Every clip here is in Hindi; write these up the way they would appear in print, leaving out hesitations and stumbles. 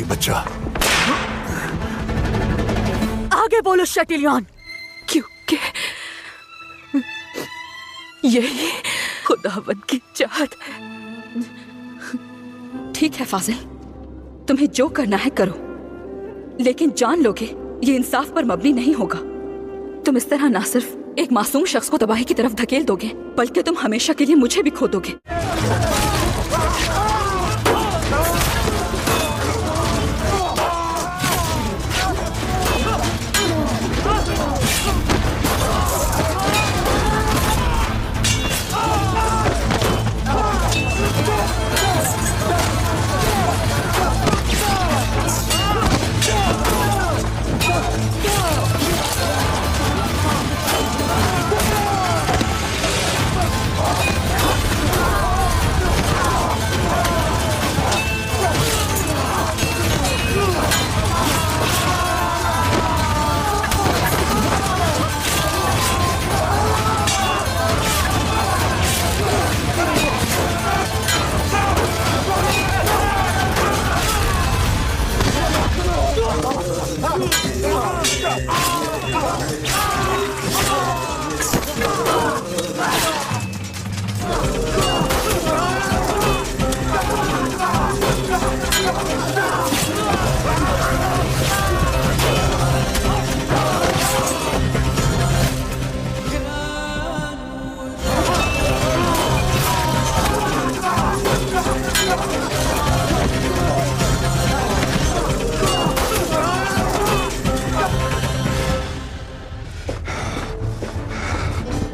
कोई बच्चा। आगे बोलो शटिलियन, क्योंकि यही खुदावंद की चाहत है। ठीक है फाजिल, तुम्हें जो करना है करो, लेकिन जान लोगे ये इंसाफ पर मबनी नहीं होगा। तुम इस तरह ना सिर्फ एक मासूम शख्स को तबाही की तरफ धकेल दोगे, बल्कि तुम हमेशा के लिए मुझे भी खो दोगे।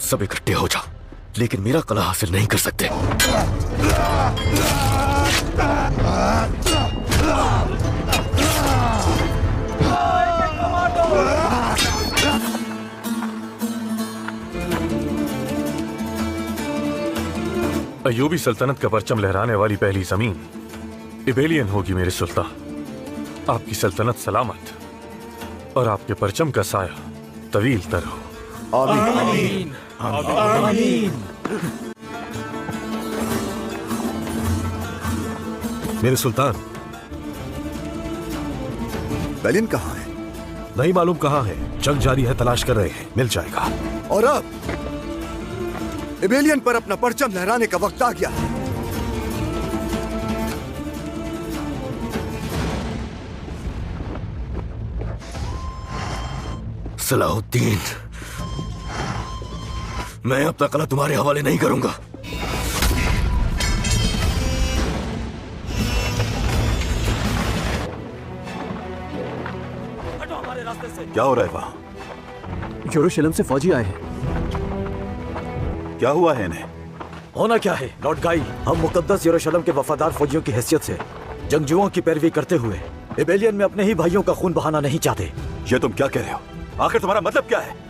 सब इकट्ठे हो जाओ, लेकिन मेरा कला हासिल नहीं कर सकते। अयूबी सल्तनत का परचम लहराने वाली पहली जमीन इबेलियन होगी मेरे सुल्तान। आपकी सल्तनत सलामत और आपके परचम का साया तवील तर हो। आमीन। आमीन। मेरे सुल्तान, बेलियन कहाँ है? नहीं मालूम कहाँ है, जंग जारी है, तलाश कर रहे हैं, मिल जाएगा। और अब इबेलियन पर अपना परचम लहराने का वक्त आ गया है। सलाहुद्दीन, मैं अपना कला तुम्हारे हवाले नहीं करूंगा। क्या हो रहा है वहां? यरूशलेम से फौजी आए हैं। क्या हुआ है इन्हें? होना क्या है लॉर्ड गाई, हम मुकद्दस यरूशलेम के वफादार फौजियों की हैसियत से जंगजुओं की पैरवी करते हुए इबेलियन में अपने ही भाइयों का खून बहाना नहीं चाहते। ये तुम क्या कह रहे हो? आखिर तुम्हारा मतलब क्या है?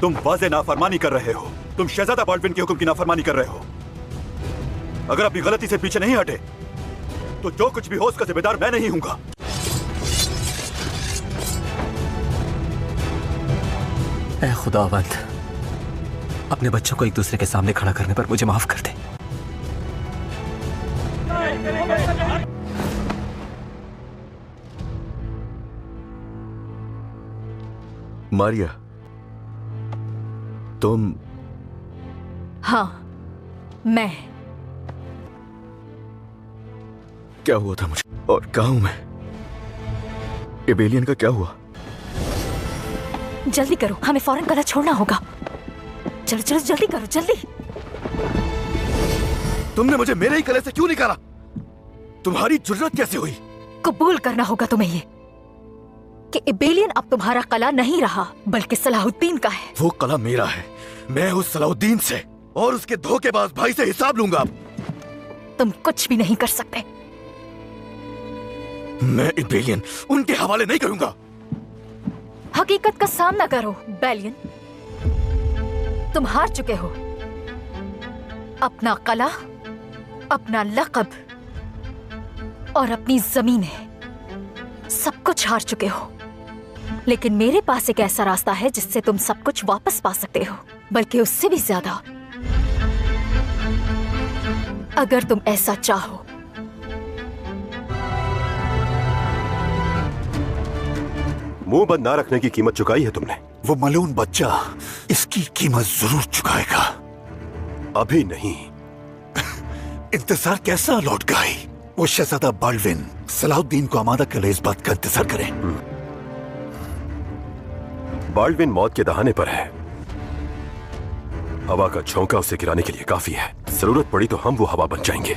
तुम वाज़े नाफरमानी कर रहे हो। तुम शहजादा बॉल्डविन के हुक्म की नाफरमानी कर रहे हो। अगर अपनी गलती से पीछे नहीं हटे तो जो कुछ भी हो उसका जिम्मेदार मैं नहीं हूंगा। ऐ खुदावंद, अपने बच्चों को एक दूसरे के सामने खड़ा करने पर मुझे माफ कर दे। मारिया, तुम? हाँ, मैं। क्या हुआ था मुझे और कहाँ हूं मैं? इबेलियन का क्या हुआ? जल्दी करो, हमें फौरन कला छोड़ना होगा। चलो चलो जल्दी करो, जल्दी। तुमने मुझे मेरे ही कले से क्यों निकाला? तुम्हारी जुर्रत कैसे हुई? कबूल करना होगा तुम्हें ये कि इबेलियन अब तुम्हारा कला नहीं रहा, बल्कि सलाहुद्दीन का है। वो कला मेरा है। मैं उस सलाहुद्दीन से और उसके धोखेबाज भाई से हिसाब लूंगा। तुम कुछ भी नहीं कर सकते। मैं इबेलियन उनके हवाले नहीं करूंगा। हकीकत का सामना करो बेलियन। तुम हार चुके हो। अपना कला, अपना लक़ब और अपनी जमीनें सब कुछ हार चुके हो। लेकिन मेरे पास एक ऐसा रास्ता है जिससे तुम सब कुछ वापस पा सकते हो, बल्कि उससे भी ज्यादा, अगर तुम ऐसा चाहो। मुंह बंद ना रखने की कीमत चुकाई है तुमने। वो मलून बच्चा इसकी कीमत जरूर चुकाएगा। अभी नहीं। इंतजार कैसा लॉर्ड गाई? वो शहजादा बाल्विन सलाहुद्दीन को आमादा कर ले, इस बात का इंतजार करें। बाल्विन मौत के दहाने पर है। हवा का झोंका उसे गिराने के लिए काफी है। जरूरत पड़ी तो हम वो हवा बन जाएंगे।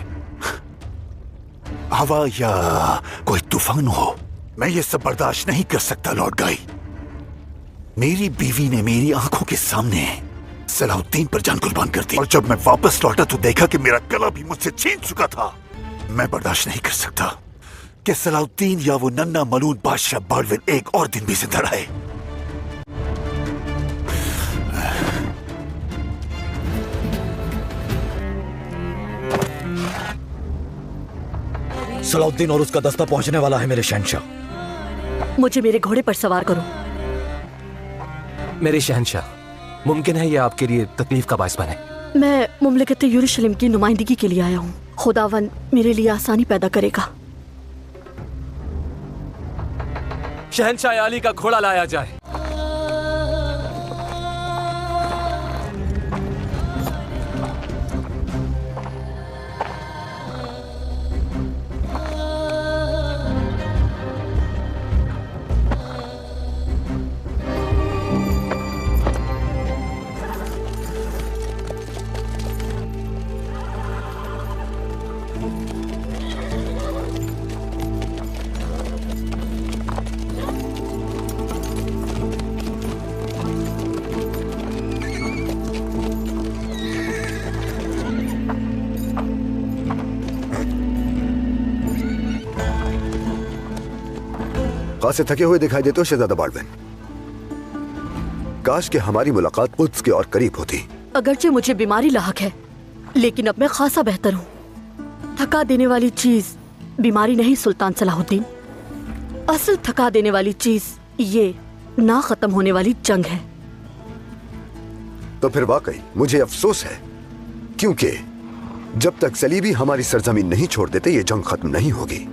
हवा या कोई तूफान हो, मैं ये सब बर्दाश्त नहीं कर सकता लॉर्ड गाई। मेरी बीवी ने मेरी आंखों के सामने सलाहुद्दीन पर जान कुर्बान कर दी, और जब मैं वापस लौटा तो देखा कि मेरा गला भी मुझसे छीन चुका था। मैं बर्दाश्त नहीं कर सकता कि सलाहुद्दीन या वो नन्ना मलून बादशाह बाल्विन एक और दिन भी जिंदा रहे। सलाहुद्दीन और उसका दस्ता पहुंचने वाला है मेरे शहंशाह। मुझे मेरे घोड़े पर सवार करो। मेरे शहंशाह, मुमकिन है ये आपके लिए तकलीफ का बायस बने। मैं मुमलिकत यरूशलेम की नुमाइंदगी के लिए आया हूँ। खुदावन मेरे लिए आसानी पैदा करेगा। शहंशाह अली का घोड़ा लाया जाए। से थके हुए दिखाई देते हो शहजादा बाल्विन। काश कि हमारी मुलाकात कुद्स के और करीब होती। अगरचे मुझे बीमारी लाहक है, लेकिन अब मैं खासा बेहतर हूँ। थका देने वाली चीज बीमारी नहीं सुल्तान सलाहुद्दीन। असल थका देने वाली चीज ये ना खत्म होने वाली जंग है। तो फिर वाकई मुझे अफसोस है, क्योंकि जब तक सलीबी हमारी सरजमीन नहीं छोड़ देते ये जंग खत्म नहीं होगी।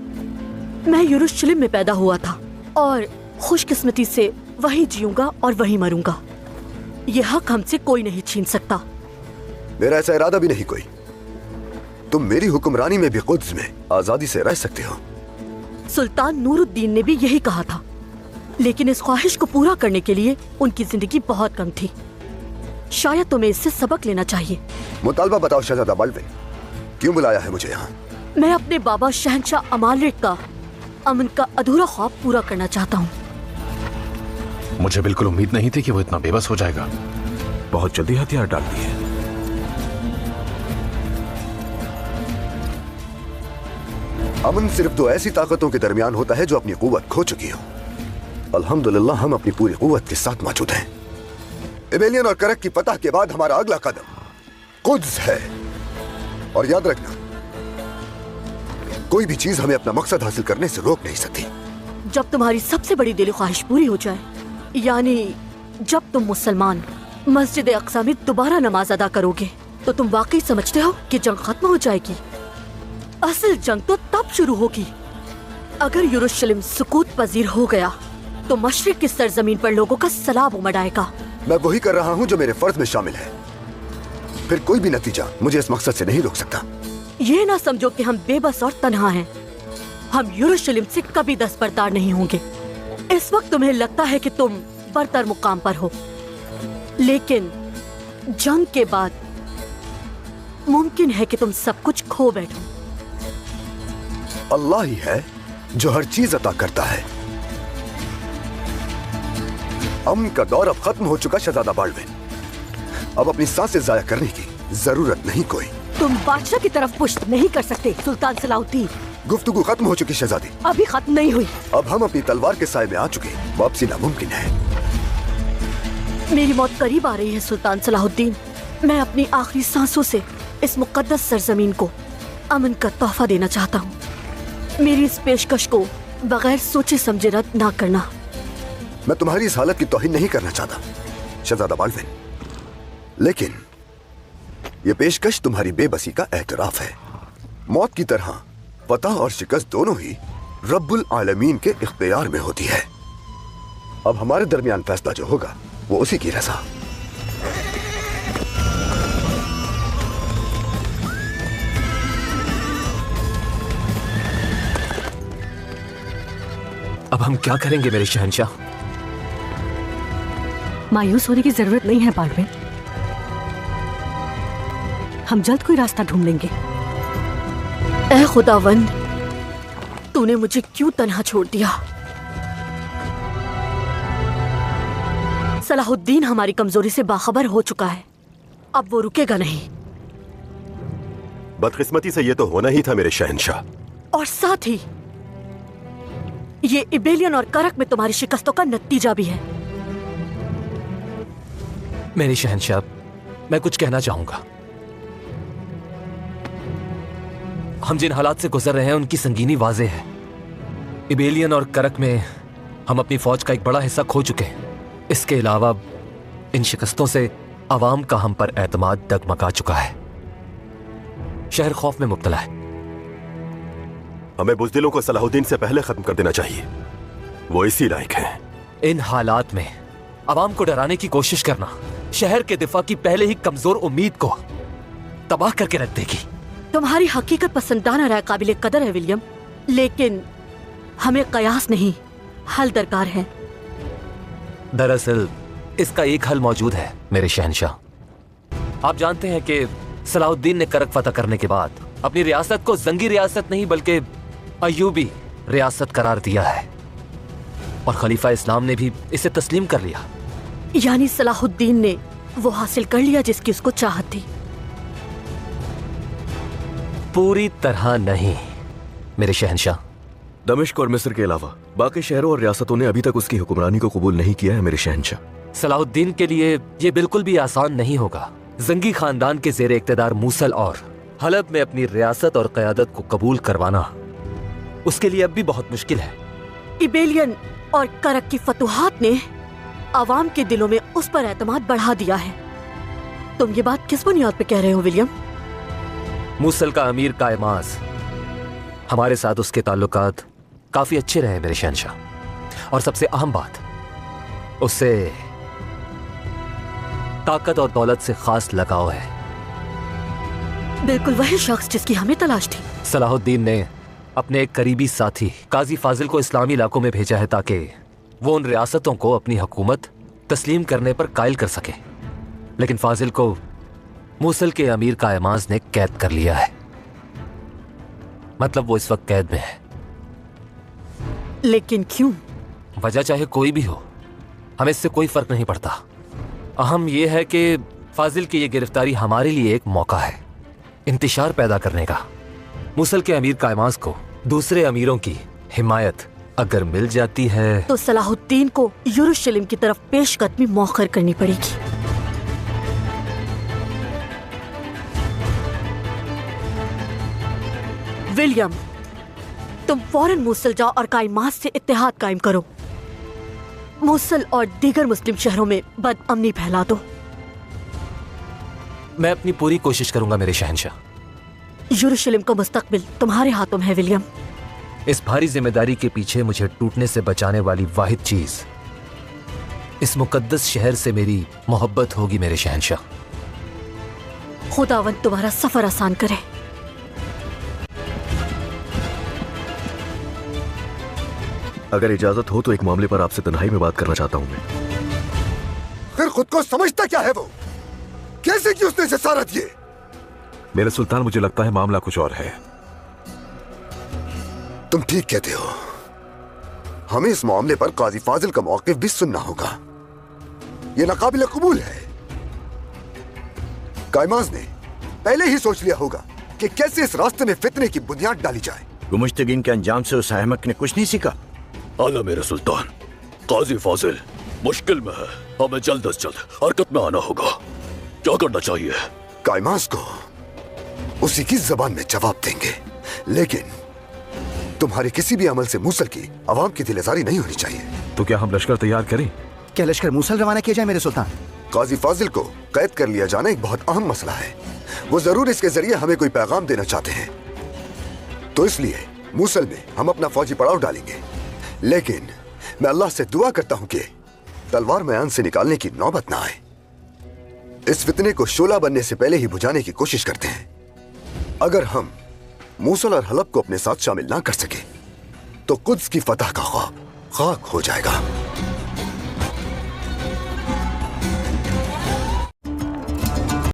मैं यरूशलेम में पैदा हुआ था और खुशकिस्मती से वही जीऊंगा और वही मरूंगा। ये हक हमसे कोई नहीं छीन सकता। मेरा ऐसा इरादा भी नहीं कोई। तुम मेरी हुक्मरानी में भी कुद्स में आजादी से रह सकते हो। सुल्तान नूरुद्दीन ने भी यही कहा था, लेकिन इस ख्वाहिश को पूरा करने के लिए उनकी जिंदगी बहुत कम थी। शायद तुम्हें इससे सबक लेना चाहिए। मुतालबा बताओ शहजादा बाल्विन, क्यों बुलाया है मुझे यहाँ? मैं अपने बाबा शहंशाह अमालिक का अमन का अधूरा ख्वाब पूरा करना चाहता हूँ। मुझे बिल्कुल उम्मीद नहीं थी कि वो इतना बेबस हो जाएगा। बहुत जल्दी हथियार डाल दिए। अमन सिर्फ दो ऐसी ताकतों के दरमियान होता है जो अपनी कुव्वत खो चुकी हो। अल्हम्दुलिल्लाह हम अपनी पूरी कुव्वत के साथ मौजूद हैं। इबेलियन और करक की फतह के बाद हमारा अगला कदम कुद्स है। और याद रखना, कोई भी चीज हमें अपना मकसद हासिल करने से रोक नहीं सकती। जब तुम्हारी सबसे बड़ी दिली ख्वाहिश पूरी हो जाए, यानी जब तुम मुसलमान मस्जिद अक्सा में दोबारा नमाज अदा करोगे, तो तुम वाकई समझते हो कि जंग खत्म हो जाएगी। असल जंग तो तब शुरू होगी अगर यरूशलेम सुकूत पजीर हो गया, तो मशरिक की सरजमीन पर लोगों का सलाब उमड़ आएगा। मैं वही कर रहा हूँ जो मेरे फर्ज में शामिल है। फिर कोई भी नतीजा मुझे इस मकसद से नहीं रोक सकता। ये ना समझो कि हम बेबस और तन्हा हैं। हम यरूशलेम से कभी दस्तबरदार नहीं होंगे। इस वक्त तुम्हें लगता है कि तुम बरतर मुकाम पर हो, लेकिन जंग के बाद मुमकिन है कि तुम सब कुछ खो बैठो। अल्लाह ही है जो हर चीज अता करता है। अमन का दौर अब खत्म हो चुका शहजादा बाल्विन। अब अपनी सांसें जाया करने की जरूरत नहीं कोई। तुम बादशाह की तरफ पुश्त नहीं कर सकते सुल्तान सलाहुद्दीन। गुफ्तगू खत्म हो चुकी शहजादी। अभी खत्म नहीं हुई। अब हम अपनी तलवार के साए में आ चुके, वापसी नामुमकिन है। मेरी मौत करीब आ रही है सुल्तान सलाहुद्दीन। मैं अपनी आखिरी सांसों से इस मुकद्दस सरजमीन को अमन का तोहफा देना चाहता हूँ। मेरी इस पेशकश को बगैर सोचे समझे रद्द ना करना। मैं तुम्हारी इस हालत की तौहीन नहीं करना चाहता शहजादा बाल्डविन, लेकिन यह पेशकश तुम्हारी बेबसी का एतराफ है। मौत की तरह फतह और शिकस्त दोनों ही रब्बुल आलमीन के इख्तियार में होती है। अब हमारे दरमियान फैसला जो होगा वो उसी की रज़ा। अब हम क्या करेंगे मेरे शहंशाह? मायूस होने की जरूरत नहीं है बाल्डविन, हम जल्द कोई रास्ता ढूंढ लेंगे। ऐ खुदावंद, तूने मुझे क्यों तन्हा छोड़ दिया? सलाहुद्दीन हमारी कमजोरी से बाखबर हो चुका है, अब वो रुकेगा नहीं। बदकिस्मती से ये तो होना ही था मेरे शहंशाह। और साथ ही ये इबेलियन और करक में तुम्हारी शिकस्तों का नतीजा भी है। मेरे शहंशाह, मैं कुछ कहना चाहूंगा। हम जिन हालात से गुजर रहे हैं उनकी संगीनी वाज़ेह है। इबेलियन और करक में हम अपनी फौज का एक बड़ा हिस्सा खो चुके हैं। इसके अलावा इन शिकस्तों से अवाम का हम पर एतमाद डगमगा चुका है। शहर खौफ में मुब्तला है। हमें बुज़दिलों को सलाहुद्दीन से पहले खत्म कर देना चाहिए, वो इसी लायक हैं। इन हालात में अवाम को डराने की कोशिश करना शहर के दिफा की पहले ही कमजोर उम्मीद को तबाह करके रख देगी। तुम्हारी हकीकत पसंदाना राय काबिल कदर है विलियम, लेकिन हमें कयास नहीं हल दरकार है। दरअसल इसका एक हल मौजूद है मेरे शहंशाह। आप जानते हैं कि सलाहुद्दीन ने करक फतह करने के बाद अपनी रियासत को जंगी रियासत नहीं बल्कि अयूबी रियासत करार दिया है, और खलीफा इस्लाम ने भी इसे तस्लीम कर लिया। यानी सलाहुद्दीन ने वो हासिल कर लिया जिसकी उसको चाहत थी। पूरी तरह नहीं मेरे शहंशाह। दमिश्क और मिस्र के अलावा बाकी शहरों और रियासतों ने अभी तक उसकी हुक्मरानी को कबूल नहीं किया है मेरे शहंशाह। सलाहुद्दीन के लिए ये बिल्कुल भी आसान नहीं होगा। जंगी खानदान के ज़ेरे इक़्तिदार मूसल और हलब में अपनी रियासत और क़यादत को कबूल करवाना उसके लिए अब भी बहुत मुश्किल है। इबेलियन और करक की फतुहात ने आवाम के दिलों में उस पर एतमाद बढ़ा दिया है। तुम ये बात किस बुनियाद पे कह रहे हो विलियम? मूसल का अमीर कायमाज, हमारे साथ उसके ताल्लुकात काफी अच्छे रहे मेरे शहंशाह। और सबसे अहम बात, उससे ताकत और दौलत से खास लगाव है। बिल्कुल वही शख्स जिसकी हमें तलाश थी। सलाहुद्दीन ने अपने एक करीबी साथी काजी फाजिल को इस्लामी इलाकों में भेजा है ताकि वो उन रियासतों को अपनी हुकूमत तस्लीम करने पर कायल कर सके, लेकिन फाजिल को मूसल के अमीर कायमाज ने कैद कर लिया है। मतलब वो इस वक्त कैद में है। लेकिन क्यों? वजह चाहे कोई भी हो, हमें इससे कोई फर्क नहीं पड़ता। अहम यह है कि फाजिल की यह गिरफ्तारी हमारे लिए एक मौका है इंतशार पैदा करने का। मूसल के अमीर कायमाज को दूसरे अमीरों की हिमायत अगर मिल जाती है तो सलाहुद्दीन को यरूशलेम की तरफ पेशकदमी मौखर करनी पड़ेगी। विलियम, तुम फौरन मूसल जाओ और कायमाज से इत्तेहाद कायम करो। मूसल और दीगर मुस्लिम शहरों में बदअमनी फैला दो। मैं अपनी पूरी कोशिश करूंगा मेरे शहंशाह। यरूशलेम का मुस्तकबिल तुम्हारे हाथों में है विलियम। इस भारी जिम्मेदारी के पीछे मुझे टूटने से बचाने वाली वाहिद चीज इस मुकद्दस शहर से मेरी मोहब्बत होगी मेरे शहंशाह। खुदावंद तुम्हारा सफर आसान करे। अगर इजाजत हो तो एक मामले पर आपसे तन्हाई में बात करना चाहता हूं मैं। फिर खुद को समझता क्या है वो? कैसे की उसने जसारत ये? मेरे सुल्तान, मुझे लगता है मामला कुछ और है। तुम ठीक कहते हो। हमें इस मामले पर काजी फाजिल का मौक़िफ़ भी सुनना होगा। यह नाकाबिल कबूल है। कायमाज ने पहले ही सोच लिया होगा कि कैसे इस रास्ते में फितने की बुनियाद डाली जाए। गुमुश्तगीन के अंजाम से उस अहमक ने कुछ नहीं सीखा। आला मेरे सुल्तान, काजी फाजिल मुश्किल में है। हमें जल्द अज जल्द हरकत में आना होगा। क्या करना चाहिए? कायमाज को उसी की जबान में जवाब देंगे, लेकिन तुम्हारे किसी भी अमल से मूसल की आवाम की दिलजारी नहीं होनी चाहिए। तो क्या हम लश्कर तैयार करें? क्या लश्कर मूसल रवाना किया जाए मेरे सुल्तान? काजी फाजिल को कैद कर लिया जाना एक बहुत अहम मसला है। वो जरूर इसके जरिए हमें कोई पैगाम देना चाहते हैं, तो इसलिए मूसल में हम अपना फौजी पड़ाव डालेंगे। लेकिन मैं अल्लाह से दुआ करता हूं कि तलवार मैदान से निकालने की नौबत ना आए। इस फितने को शोला बनने से पहले ही बुझाने की कोशिश करते हैं। अगर हम मूसल और हलब को अपने साथ शामिल ना कर सके तो कुद्स की फतह का ख्वाब खाक हो जाएगा।